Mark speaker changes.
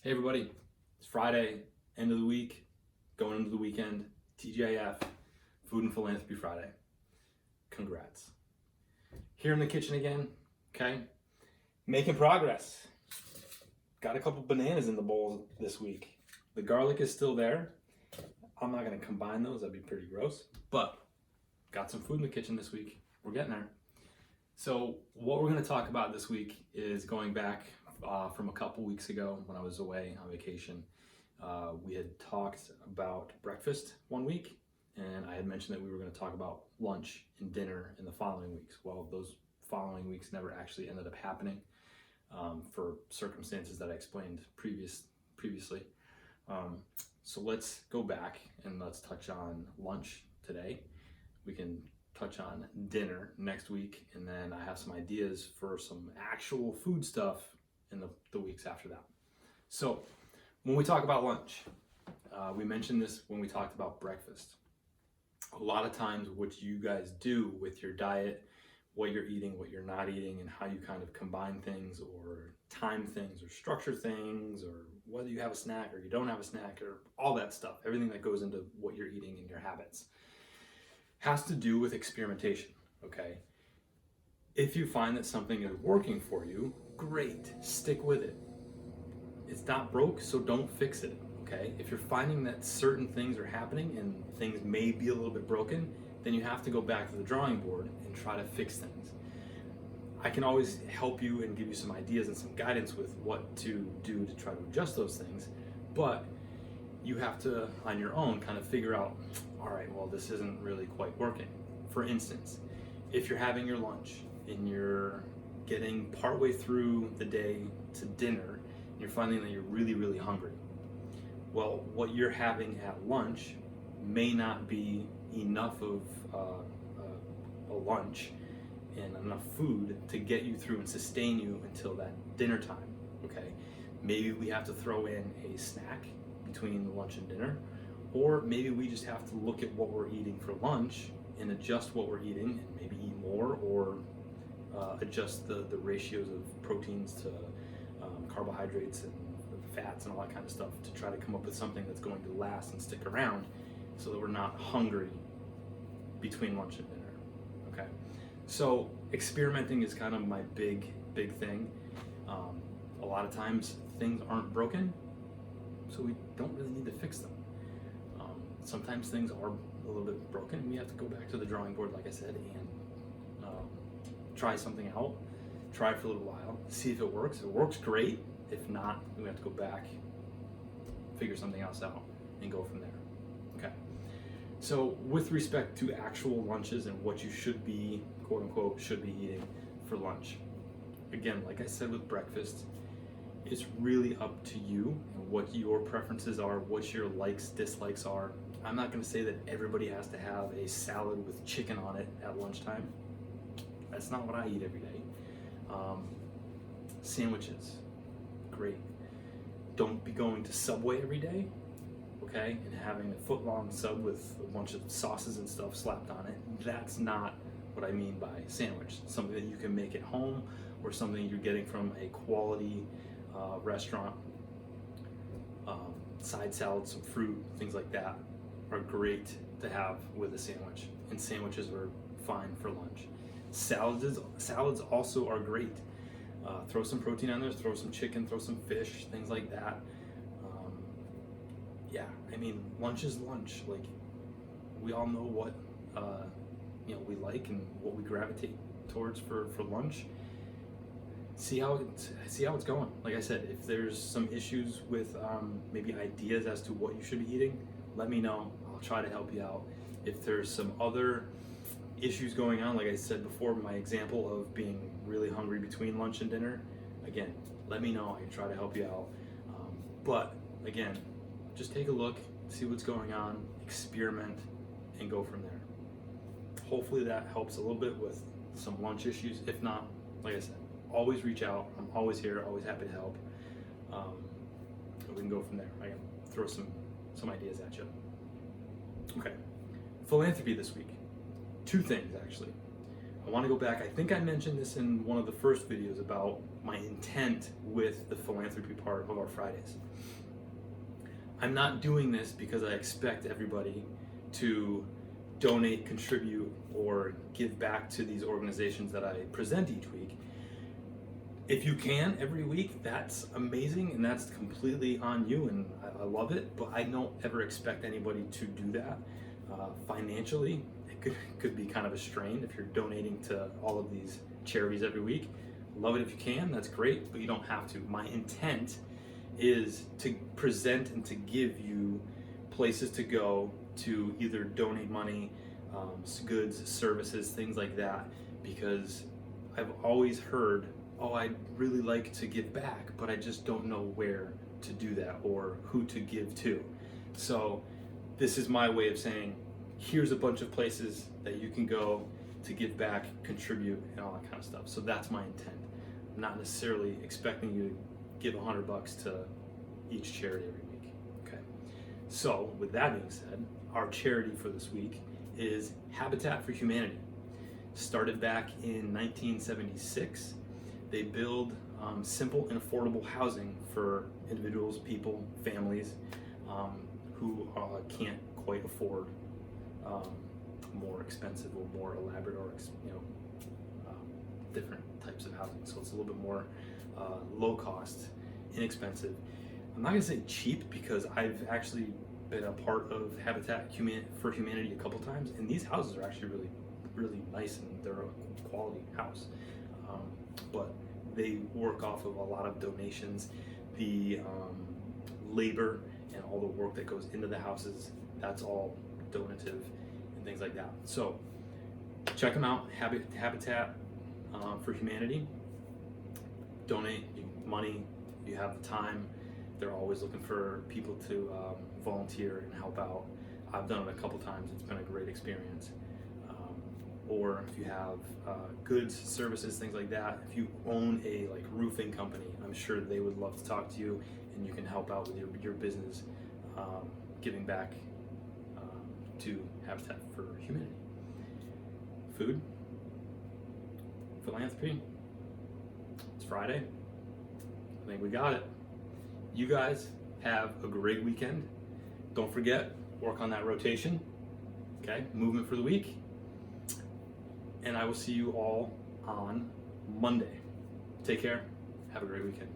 Speaker 1: Hey everybody, it's Friday, end of the week, going into the weekend, TGIF, Food and Philanthropy Friday. Congrats. Here in the kitchen again, okay? Making progress. Got a couple bananas in the bowl this week. The garlic is still there. I'm not gonna combine those, that'd be pretty gross, but got some food in the kitchen this week. We're getting there. So what we're gonna talk about this week is going back from a couple weeks ago when I was away on vacation. We had talked about breakfast one week, and I had mentioned that we were going to talk about lunch and dinner in the following weeks. Well, those following weeks never actually ended up happening for circumstances that I explained previously. So let's go back and let's touch on lunch today. We can touch on dinner next week, and then I have some ideas for some actual food stuff in the weeks after that. So when we talk about lunch, we mentioned this when we talked about breakfast. A lot of times what you guys do with your diet, what you're eating, what you're not eating, and how you kind of combine things or time things or structure things, or whether you have a snack or you don't have a snack, or all that stuff, everything that goes into what you're eating and your habits, has to do with experimentation, okay? If you find that something is working for you, great, stick with it. It's not broke, so don't fix it, okay? If you're finding that certain things are happening and things may be a little bit broken, then you have to go back to the drawing board and try to fix things. I can always help you and give you some ideas and some guidance with what to do to try to adjust those things, but you have to, on your own, kind of figure out, all right, well, this isn't really quite working. For instance, if you're having your lunch and you're getting partway through the day to dinner, and you're finding that you're really, really hungry. Well, what you're having at lunch may not be enough of a lunch and enough food to get you through and sustain you until that dinner time, okay? Maybe we have to throw in a snack between lunch and dinner, or maybe we just have to look at what we're eating for lunch and adjust what we're eating and maybe eat more, or adjust the ratios of proteins to carbohydrates and fats and all that kind of stuff to try to come up with something that's going to last and stick around so that we're not hungry between lunch and dinner, okay? So experimenting is kind of my big thing. A lot of times things aren't broken, so we don't really need to fix them. Sometimes things are a little bit broken and we have to go back to the drawing board, like I said, and try something out, try it for a little while, see if it works. If it works, great. If not, we have to go back, figure something else out, and go from there, okay? So with respect to actual lunches and what you should be, quote unquote, should be eating for lunch, again, like I said with breakfast, it's really up to you and what your preferences are, what your likes, dislikes are. I'm not gonna say that everybody has to have a salad with chicken on it at lunchtime. That's not what I eat every day. Sandwiches, great. Don't be going to Subway every day, okay, and having a foot-long sub with a bunch of sauces and stuff slapped on it. That's not what I mean by sandwich. Something that you can make at home, or something you're getting from a quality restaurant. Side salads, some fruit, things like that are great to have with a sandwich, and sandwiches are fine for lunch. Salads also are great. Throw some protein on there, throw some chicken, throw some fish, things like that. Yeah, I mean, lunch is lunch. Like, we all know what we like and what we gravitate towards for lunch. See how it's going. Like I said, if there's some issues with maybe ideas as to what you should be eating, let me know. I'll try to help you out. If there's some other issues going on, like I said before, my example of being really hungry between lunch and dinner, again, let me know. I can try to help you out. But again, just take a look, see what's going on, experiment, and go from there. Hopefully that helps a little bit with some lunch issues. If not, like I said, always reach out. I'm always here, always happy to help. We can go from there. I can throw some ideas at you. Okay, philanthropy this week. Two things, actually. I want to go back. I think I mentioned this in one of the first videos about my intent with the philanthropy part of our Fridays. I'm not doing this because I expect everybody to donate, contribute, or give back to these organizations that I present each week. If you can every week, that's amazing, and that's completely on you, and I love it, but I don't ever expect anybody to do that. Financially, it could be kind of a strain if you're donating to all of these charities every week. Love it if you can, that's great, but you don't have to. My intent is to present and to give you places to go to either donate money, goods, services, things like that, because I've always heard, oh, I'd really like to give back, but I just don't know where to do that or who to give to. So this is my way of saying, here's a bunch of places that you can go to give back, contribute, and all that kind of stuff. So that's my intent. I'm not necessarily expecting you to give $100 to each charity every week. Okay. So with that being said, our charity for this week is Habitat for Humanity. Started back in 1976. They build simple and affordable housing for individuals, people, families who can't quite afford more expensive or more elaborate or different types of housing. So it's a little bit more low cost, inexpensive. I'm not gonna say cheap because I've actually been a part of Habitat for Humanity a couple times, and these houses are actually really, really nice, and they're a quality house. But they work off of a lot of donations. The labor and all the work that goes into the houses, that's all donative and things like that. So check them out, Habitat for Humanity. Donate money if you have the time. They're always looking for people to volunteer and help out. I've done it a couple times. It's been a great experience. Or if you have goods, services, things like that. If you own a roofing company, I'm sure they would love to talk to you, and you can help out with your business, giving back to Habitat for Humanity. Food, philanthropy. It's Friday. I think we got it. You guys have a great weekend. Don't forget, work on that rotation. Okay, movement for the week. And I will see you all on Monday. Take care. Have a great weekend.